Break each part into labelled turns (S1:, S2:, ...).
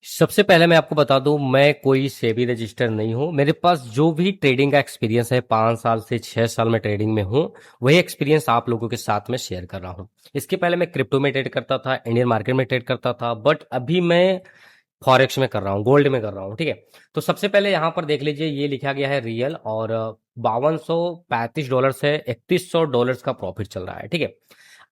S1: सबसे पहले मैं आपको बता दूं, मैं कोई सेबी रजिस्टर नहीं हूं। मेरे पास जो भी ट्रेडिंग का एक्सपीरियंस है, 5 साल से 6 साल में ट्रेडिंग में हूं, वही एक्सपीरियंस आप लोगों के साथ में शेयर कर रहा हूं। इसके पहले मैं क्रिप्टो में ट्रेड करता था, इंडियन मार्केट में ट्रेड करता था, बट अभी मैं फॉरेक्स में कर रहा हूँ, गोल्ड में कर रहा हूँ। ठीक है। तो सबसे पहले यहाँ पर देख लीजिए, ये लिखा गया है रियल, और $5235 से $3100 का प्रॉफिट चल रहा है। ठीक है।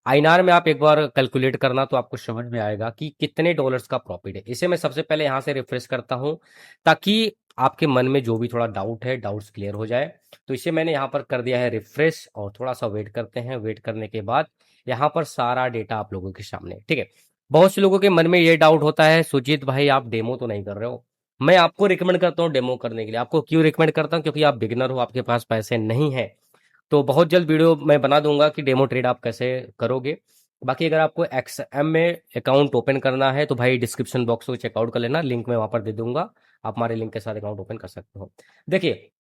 S1: आईएनआर में आप एक बार कैलकुलेट करना तो आपको समझ में आएगा कि कितने डॉलर्स का प्रॉफिट है। इसे मैं सबसे पहले यहाँ से रिफ्रेश करता हूँ, ताकि आपके मन में जो भी थोड़ा डाउट है, डाउट्स क्लियर हो जाए। तो इसे मैंने यहाँ पर कर दिया है रिफ्रेश, और थोड़ा सा वेट करते हैं। वेट करने के बाद यहाँ पर सारा डेटा आप लोगों के सामने है। ठीक है। बहुत से लोगों के मन में ये डाउट होता है, सुजीत भाई आप डेमो तो नहीं कर रहे हो। मैं आपको रिकमेंड करता हूँ डेमो करने के लिए। आपको क्यों रिकमेंड करता हूँ? क्योंकि आप बिगिनर हो, आपके पास पैसे नहीं है। तो बहुत जल्द वीडियो मैं बना दूंगा कि डेमो ट्रेड आप कैसे करोगे। बाकी अगर आपको एक्सएम में अकाउंट ओपन करना है तो भाई डिस्क्रिप्शन बॉक्स को चेकआउट कर लेना, लिंक मैं वहां पर दे दूंगा। आप हमारे लिंक के साथ अकाउंट ओपन कर सकते हो। देखिए,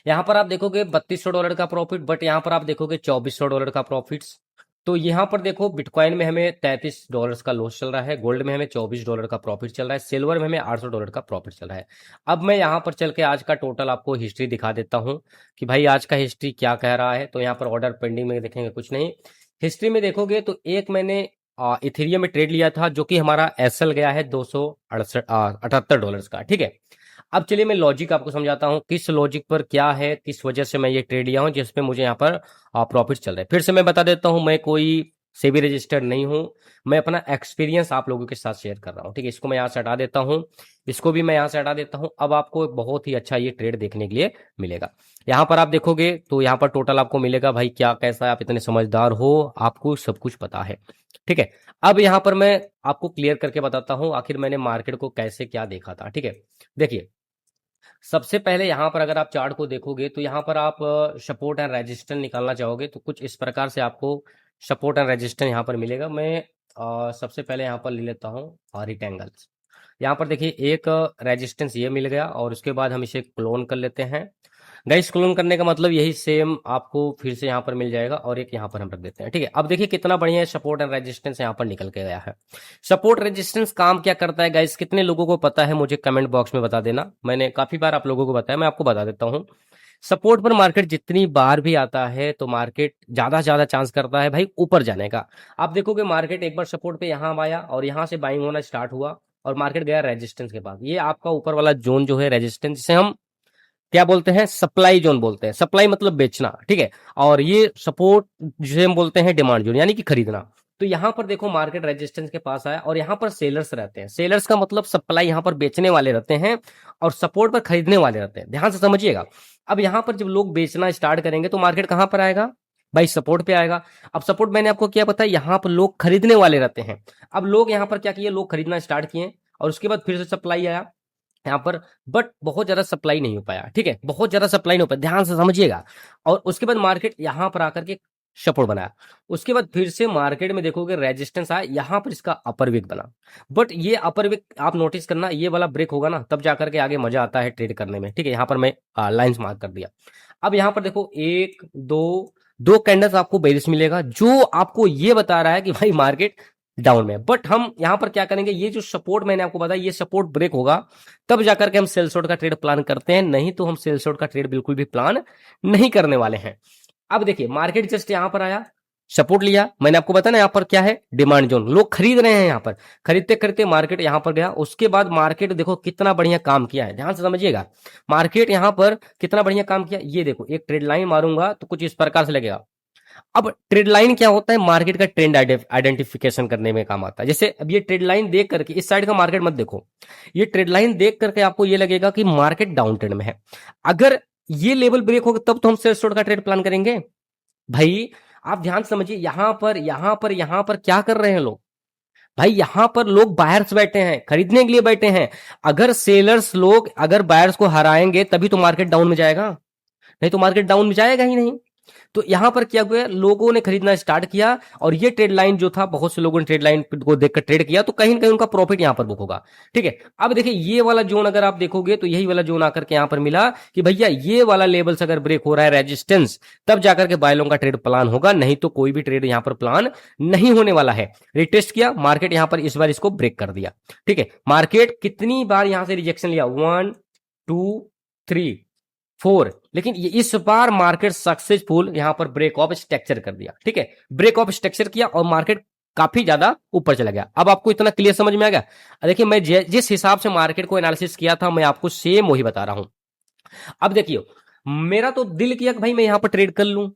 S1: यहाँ पर आप देखोगे $3200 का प्रॉफिट, बट यहाँ पर आप देखोगे $2400 का प्रॉफिट। तो यहाँ पर देखो, बिटकॉइन में हमें $33 का लॉस चल रहा है, गोल्ड में हमें $24 का प्रॉफिट चल रहा है, सिल्वर में हमें $800 का प्रॉफिट चल रहा है। अब मैं यहाँ पर चल के आज का टोटल आपको हिस्ट्री दिखा देता हूँ कि भाई आज का हिस्ट्री क्या कह रहा है। तो यहाँ पर ऑर्डर पेंडिंग में देखेंगे कुछ नहीं। हिस्ट्री में देखोगे तो एक मैंने इथेरियम में ट्रेड लिया था, जो कि हमारा एसएल गया है $268 का। ठीक है। अब चलिए मैं लॉजिक आपको समझाता हूँ, किस लॉजिक पर क्या है, किस वजह से मैं ये ट्रेड लिया हूँ जिसमें मुझे यहाँ पर प्रॉफिट चल रहा है। फिर से मैं बता देता हूँ, मैं कोई सेबी रजिस्टर्ड नहीं हूँ। मैं अपना एक्सपीरियंस आप लोगों के साथ शेयर कर रहा हूँ। ठीक है। इसको मैं यहाँ से हटा देता हूँ, इसको भी मैं यहाँ से हटा देता हूँ। अब आपको एक बहुत ही अच्छा ये ट्रेड देखने के लिए मिलेगा। यहाँ पर आप देखोगे तो यहाँ पर टोटल आपको मिलेगा। भाई क्या कैसा है, आप इतने समझदार हो, आपको सब कुछ पता है। ठीक है। अब यहाँ पर मैं आपको क्लियर करके बताता हूँ आखिर मैंने मार्केट को कैसे क्या देखा था। ठीक है। देखिए, सबसे पहले यहाँ पर अगर आप चार्ट को देखोगे तो यहाँ पर आप सपोर्ट एंड रेजिस्टेंस निकालना चाहोगे तो कुछ इस प्रकार से आपको सपोर्ट एंड रेजिस्टेंस यहाँ पर मिलेगा। मैं सबसे पहले यहाँ पर ले लेता हूँ रिक्टेंगल्स। यहाँ पर देखिए, एक रेजिस्टेंस ये मिल गया, और उसके बाद हम इसे क्लोन कर लेते हैं। गाइस, क्लोन करने का मतलब यही सेम आपको फिर से यहाँ पर मिल जाएगा, और एक यहाँ पर हम रख देते हैं। ठीक है। अब देखिए कितना बढ़िया सपोर्ट एंड रेजिस्टेंस यहाँ पर निकल के गया है। सपोर्ट रेजिस्टेंस काम क्या करता है गाइस, कितने लोगों को पता है मुझे कमेंट बॉक्स में बता देना। मैंने काफी बार आप लोगों को बताया, मैं आपको बता देता हूँ। सपोर्ट पर मार्केट जितनी बार भी आता है तो मार्केट ज्यादा से ज्यादा चांस करता है भाई ऊपर जाने का। आप देखोगे मार्केट एक बार सपोर्ट पे यहाँ आया, और यहाँ से बाइंग होना स्टार्ट हुआ, और मार्केट गया रेजिस्टेंस के पास। ये आपका ऊपर वाला जोन जो है रेजिस्टेंस, जिसे हम क्या बोलते हैं, सप्लाई जोन बोलते हैं। सप्लाई मतलब बेचना। ठीक है। और ये सपोर्ट जिसे हम बोलते हैं डिमांड जोन, यानी कि खरीदना। तो यहाँ पर देखो मार्केट रेजिस्टेंस के पास आया, और यहाँ पर सेलर्स रहते हैं। सेलर्स का मतलब सप्लाई यहाँ पर बेचने वाले रहते हैं, और सपोर्ट पर खरीदने वाले रहते हैं। ध्यान से समझिएगा। अब यहाँ पर जब लोग बेचना स्टार्ट करेंगे तो मार्केट कहाँ पर आएगा भाई, सपोर्ट पे आएगा। अब सपोर्ट मैंने आपको क्या पता है, यहाँ पर लोग खरीदने वाले रहते हैं। अब लोग यहाँ पर क्या किए, लोग खरीदना स्टार्ट किए, और उसके बाद फिर से सप्लाई आया यहाँ पर, बट बहुत ज्यादा सप्लाई नहीं हो पाया। ठीक है। बहुत ज्यादा सप्लाई नहीं हो पाया, ध्यान से समझिएगा। और उसके बाद मार्केट यहाँ पर आकर के सपोर्ट बनाया। उसके बाद फिर से मार्केट में देखोगे रेजिस्टेंस आया, यहाँ पर इसका अपर वीक बना। बट ये अपर वीक आप नोटिस करना, ये वाला ब्रेक होगा ना तब जाकर के आगे मजा आता है ट्रेड करने में। ठीक है। यहाँ पर मैं लाइंस मार्क कर दिया। अब यहाँ पर देखो, एक दो दो कैंडल्स आपको बेरिश मिलेगा, जो आपको ये बता रहा है कि भाई मार्केट डाउन में। बट हम यहाँ पर क्या करेंगे, ये जो सपोर्ट मैंने आपको बताया, ये सपोर्ट ब्रेक होगा तब जाकर के हम सेल शॉर्ट का ट्रेड प्लान करते हैं, नहीं तो हम सेल शॉर्ट का ट्रेड बिल्कुल भी प्लान नहीं करने वाले हैं। अब देखिए, मार्केट जस्ट यहाँ पर आया, सपोर्ट लिया, मैंने आपको बताया ना यहाँ पर क्या है, डिमांड जोन। लोग खरीद रहे हैं, यहाँ पर खरीदते खरीदते मार्केट यहाँ पर गया। उसके बाद मार्केट देखो कितना बढ़िया काम किया है, ध्यान से समझिएगा। मार्केट यहाँ पर कितना बढ़िया काम किया, ये देखो एक ट्रेड लाइन मारूंगा तो कुछ इस प्रकार से लगेगा। अब ट्रेड लाइन क्या होता है, मार्केट का ट्रेंड आइडेंटिफिकेशन करने में काम आता है। जैसे अब ये ट्रेड लाइन देख करके, इस साइड का मार्केट मत देखो, ये ट्रेड लाइन देख करके आपको ये लगेगा कि मार्केट डाउन ट्रेंड में है। अगर ये लेवल ब्रेक होगा तब तो हम सेल शॉर्ट का ट्रेड प्लान करेंगे। भाई आप ध्यान समझिए, यहां पर क्या कर रहे हैं लोग, भाई यहां पर लोग बायर्स बैठे हैं, खरीदने के लिए बैठे हैं। अगर सेलर्स लोग अगर बायर्स को हराएंगे तभी तो मार्केट डाउन में जाएगा, नहीं तो मार्केट डाउन में जाएगा ही नहीं। तो यहां पर क्या हुआ, लोगों ने खरीदना स्टार्ट किया और ये ट्रेड लाइन जो था, बहुत से लोगों ने ट्रेड लाइन को देखकर ट्रेड किया, तो कहीं ना कहीं उनका प्रॉफिट यहां पर बुक होगा। ठीक है, अब देखिए ये वाला जोन अगर आप देखोगे तो यही वाला जोन आकर के यहां पर मिला कि भैया ये वाला लेवल्स अगर ब्रेक हो रहा है रेजिस्टेंस, तब जाकर के बाय लोगों का ट्रेड प्लान होगा, नहीं तो कोई भी ट्रेड यहां पर प्लान नहीं होने वाला है। रिटेस्ट किया मार्केट, यहां पर इस बार इसको ब्रेक कर दिया। ठीक है, मार्केट कितनी बार यहां से रिजेक्शन लिया, 1 2 3 4, लेकिन ये इस बार मार्केट सक्सेसफुल यहां पर ब्रेक ऑफ स्ट्रक्चर कर दिया। ठीक है, ब्रेक ऑफ स्ट्रक्चर किया और मार्केट काफी ज्यादा ऊपर चला गया। अब आपको इतना क्लियर समझ में आ गया? देखिए मैं जिस हिसाब से मार्केट को एनालिसिस किया था, मैं आपको सेम वही बता रहा हूं। अब देखिए मेरा तो दिल किया कि भाई मैं यहां पर ट्रेड कर लूं,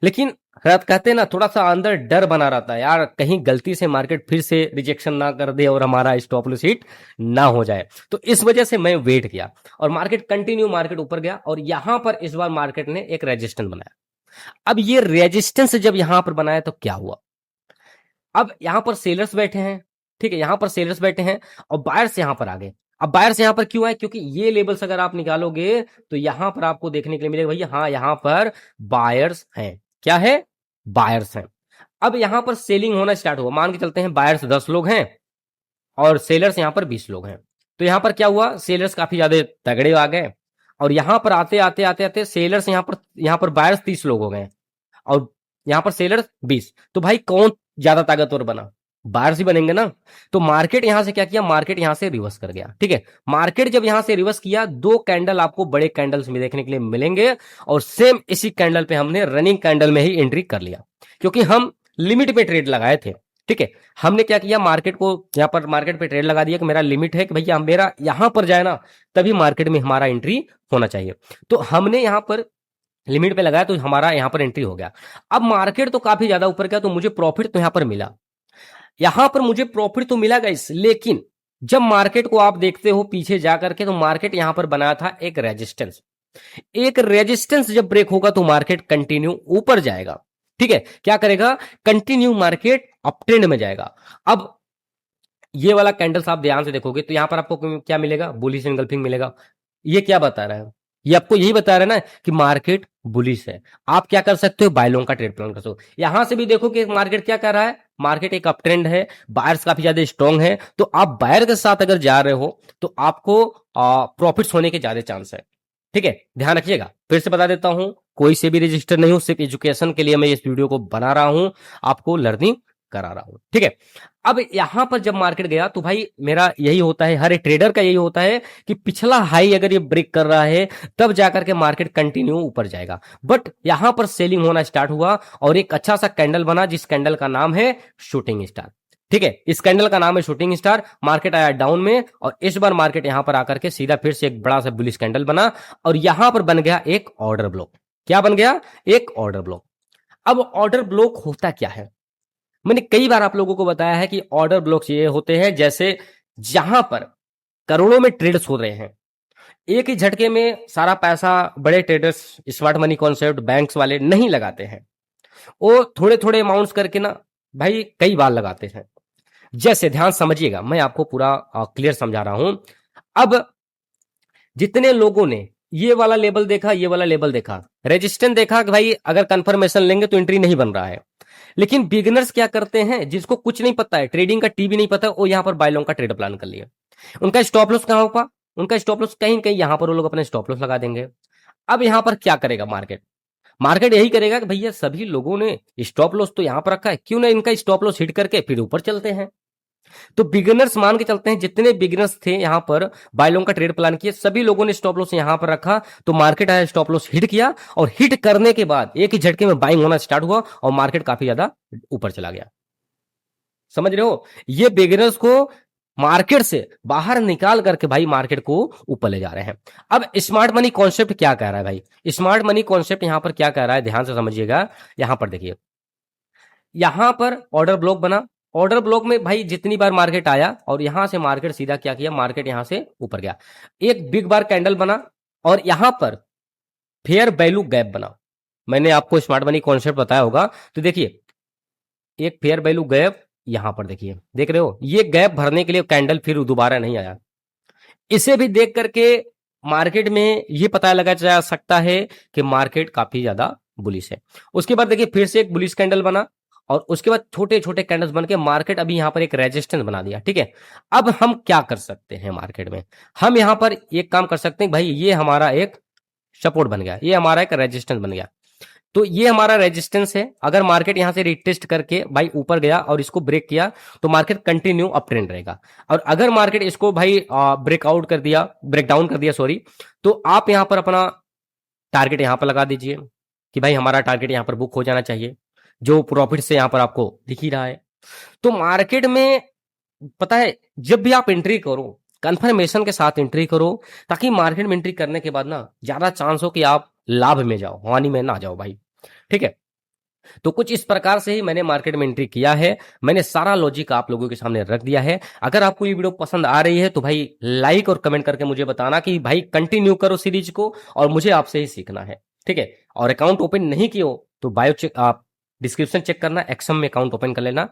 S1: लेकिन कहते हैं ना, थोड़ा सा अंदर डर बना रहता है यार, कहीं गलती से मार्केट फिर से रिजेक्शन ना कर दे और हमारा स्टॉप लॉस हिट ना हो जाए। तो इस वजह से मैं वेट किया और मार्केट कंटिन्यू, मार्केट ऊपर गया और यहां पर इस बार मार्केट ने एक रेजिस्टेंस बनाया। अब ये रेजिस्टेंस जब यहां पर बनाया तो क्या हुआ, अब यहां पर सेलर्स बैठे हैं। ठीक है, यहां पर सेलर्स बैठे हैं और बायर्स यहां पर आ गए। अब बायर्स यहां पर क्यों आए, क्योंकि ये लेवल्स अगर आप निकालोगे तो यहां पर आपको देखने के लिए मिलेगा भैया, हाँ यहां पर बायर्स हैं। क्या है, बायर्स हैं। अब यहां पर सेलिंग होना स्टार्ट हुआ, मान के चलते हैं बायर्स 10 लोग हैं और सेलर्स यहां पर 20 लोग हैं। तो यहां पर क्या हुआ, सेलर्स काफी ज्यादा तगड़े आ गए और यहां पर आते आते आते आते सेलर्स यहां पर बायर्स 30 लोग हो गए और यहां पर सेलर्स 20। तो भाई कौन ज्यादा ताकतवर बना, बायर्स ही बनेंगे ना। तो मार्केट यहां से क्या किया, मार्केट यहां से रिवर्स कर गया। ठीक है, मार्केट जब यहां से रिवर्स किया, दो कैंडल आपको बड़े कैंडल्स में देखने के लिए मिलेंगे और सेम इसी कैंडल पे हमने रनिंग कैंडल में ही एंट्री कर लिया, क्योंकि हम लिमिट पे ट्रेड लगाए थे। ठीक है, हमने क्या किया, मार्केट को यहां पर मार्केट पे ट्रेड लगा दिया कि मेरा लिमिट है कि भैया मेरा यहां पर जाए ना, तभी मार्केट में हमारा एंट्री होना चाहिए। तो हमने यहां पर लिमिट पे लगाया तो हमारा यहां पर एंट्री हो गया। अब मार्केट तो काफी ज्यादा ऊपर गया तो मुझे प्रॉफिट तो यहां पर मिला, यहां पर मुझे प्रॉफिट तो मिला गाइस। लेकिन जब मार्केट को आप देखते हो पीछे जाकर के, तो मार्केट यहां पर बनाया था एक रेजिस्टेंस। एक रेजिस्टेंस जब ब्रेक होगा तो मार्केट कंटिन्यू ऊपर जाएगा। ठीक है, क्या करेगा, कंटिन्यू मार्केट अप ट्रेंड में जाएगा। अब ये वाला कैंडल्स आप ध्यान से देखोगे तो यहां पर आपको क्या मिलेगा, बुलिश एंगल्फिंग मिलेगा। ये क्या बता रहा है, ये आपको यही बता रहा है ना कि मार्केट बुलिश है। आप क्या कर सकते हो, बाय लोन का ट्रेड प्लान कर सकते हो। यहां से भी देखो कि मार्केट क्या कर रहा है, मार्केट एक अप ट्रेंड है, बायर्स काफी ज्यादा स्ट्रॉन्ग है, तो आप बायर के साथ अगर जा रहे हो तो आपको प्रॉफिट्स होने के ज्यादा चांस है। ठीक है, ध्यान रखिएगा। फिर से बता देता हूं, कोई से भी रजिस्टर नहीं हूं, सिर्फ एजुकेशन के लिए मैं इस वीडियो को बना रहा हूं, आपको लर्निंग करा रहा हूं। ठीक है, अब यहां पर जब मार्केट गया तो भाई मेरा यही होता है, हर एक ट्रेडर का यही होता है कि पिछला हाई अगर ये ब्रेक कर रहा है तब जाकर के मार्केट कंटिन्यू ऊपर जाएगा। बट यहां पर सेलिंग होना स्टार्ट हुआ और एक अच्छा सा कैंडल बना, जिस कैंडल का नाम है शूटिंग स्टार। ठीक है, इस कैंडल का नाम है शूटिंग स्टार। मार्केट आया डाउन में और इस बार मार्केट यहां पर आकर के सीधा फिर से एक बड़ा सा बुलिश कैंडल बना और यहां पर बन गया एक ऑर्डर ब्लॉक। क्या बन गया, एक ऑर्डर ब्लॉक। अब ऑर्डर ब्लॉक होता क्या है, मैंने कई बार आप लोगों को बताया है कि ऑर्डर ब्लॉक्स ये होते हैं जैसे जहां पर करोड़ों में ट्रेड्स हो रहे हैं, एक ही झटके में सारा पैसा बड़े traders, smart money concept banks वाले नहीं लगाते हैं, वो थोड़े थोड़े अमाउंट्स करके ना भाई कई बार लगाते हैं। जैसे ध्यान समझिएगा, मैं आपको पूरा क्लियर समझा रहा हूं। अब जितने लोगों ने ये वाला लेवल देखा, ये वाला लेवल देखा, रेजिस्टेंस देखा कि भाई अगर कंफर्मेशन लेंगे तो एंट्री नहीं बन रहा है, लेकिन बिगिनर्स क्या करते हैं, जिसको कुछ नहीं पता है, ट्रेडिंग का टी भी नहीं पता, वो यहां पर बाय लोन का ट्रेड प्लान कर लिया। उनका स्टॉप लॉस कहां होगा, उनका स्टॉप लॉस कहीं कहीं यहां पर वो लोग अपने स्टॉप लॉस लगा देंगे। अब यहां पर क्या करेगा मार्केट, मार्केट यही करेगा कि भैया सभी लोगों ने स्टॉप लॉस तो यहां पर रखा है, क्यों ना इनका स्टॉप लॉस हिट करके फिर ऊपर चलते हैं। तो बिगिनर्स मान के चलते हैं, जितने बिगिनर्स थे यहां पर बाय लोन का ट्रेड प्लान किए, सभी लोगों ने स्टॉप लॉस यहां पर रखा। तो मार्केट आया, स्टॉप लॉस हिट किया और हिट करने के बाद एक ही झटके में बाइंग होना स्टार्ट हुआ और मार्केट काफी ज्यादा ऊपर चला गया। समझ रहे हो, ये बिगिनर्स को मार्केट से बाहर निकाल करके भाई मार्केट को ऊपर ले जा रहे हैं। अब स्मार्ट मनी कॉन्सेप्ट क्या कह रहा है भाई, स्मार्ट मनी कॉन्सेप्ट यहां पर क्या कह रहा है, ध्यान से समझिएगा। यहां पर देखिए, यहां पर ऑर्डर ब्लॉक बना, ऑर्डर ब्लॉक में भाई जितनी बार मार्केट आया और यहां से मार्केट सीधा क्या किया, मार्केट यहां से ऊपर गया, एक बिग बार कैंडल बना और यहां पर फेयर वैल्यू गैप बना। मैंने आपको स्मार्ट मनी कॉन्सेप्ट बताया होगा, तो देखिए एक फेयर वैल्यू गैप यहां पर देखिए, देख रहे हो, ये गैप भरने के लिए कैंडल फिर दोबारा नहीं आया। इसे भी देख करके मार्केट में ये पता लगा जा सकता है कि मार्केट काफी ज्यादा बुलिश है। उसके बाद देखिए फिर से एक बुलिश कैंडल बना और उसके बाद छोटे छोटे कैंडल्स बन के मार्केट अभी यहां पर एक रेजिस्टेंस बना दिया, ठीक है। अब हम क्या कर सकते हैं मार्केट में, हम यहां पर एक काम कर सकते हैं भाई, ये हमारा एक सपोर्ट बन गया, ये हमारा एक रेजिस्टेंस बन गया, तो ये हमारा रेजिस्टेंस है। अगर मार्केट यहां से रिटेस्ट करके भाई ऊपर गया और इसको ब्रेक किया तो मार्केट कंटिन्यू अप ट्रेंड रहेगा। और अगर मार्केट इसको भाई ब्रेकआउट कर दिया, ब्रेक डाउन कर दिया सॉरी, तो आप यहां पर अपना टारगेट यहां पर लगा दीजिए कि भाई हमारा टारगेट यहां पर बुक हो जाना चाहिए, जो प्रॉफिट से यहां पर आपको दिख ही रहा है। तो मार्केट में पता है जब भी आप एंट्री करो कंफर्मेशन के साथ एंट्री करो, ताकि मार्केट में एंट्री करने के बाद ना ज्यादा चांस हो कि आप लाभ में जाओ, हानि में ना जाओ भाई, ठीक है। तो कुछ इस प्रकार से ही मैंने मार्केट में एंट्री किया है, मैंने सारा लॉजिक आप लोगों के सामने रख दिया है। अगर आपको ये वीडियो पसंद आ रही है तो भाई लाइक और कमेंट करके मुझे बताना कि भाई कंटिन्यू करो सीरीज को, और मुझे आपसे ही सीखना है, ठीक है। और अकाउंट ओपन नहीं किए हो तो बायो चेक आप डिस्क्रिप्शन चेक करना, एक्सम में अकाउंट ओपन कर लेना।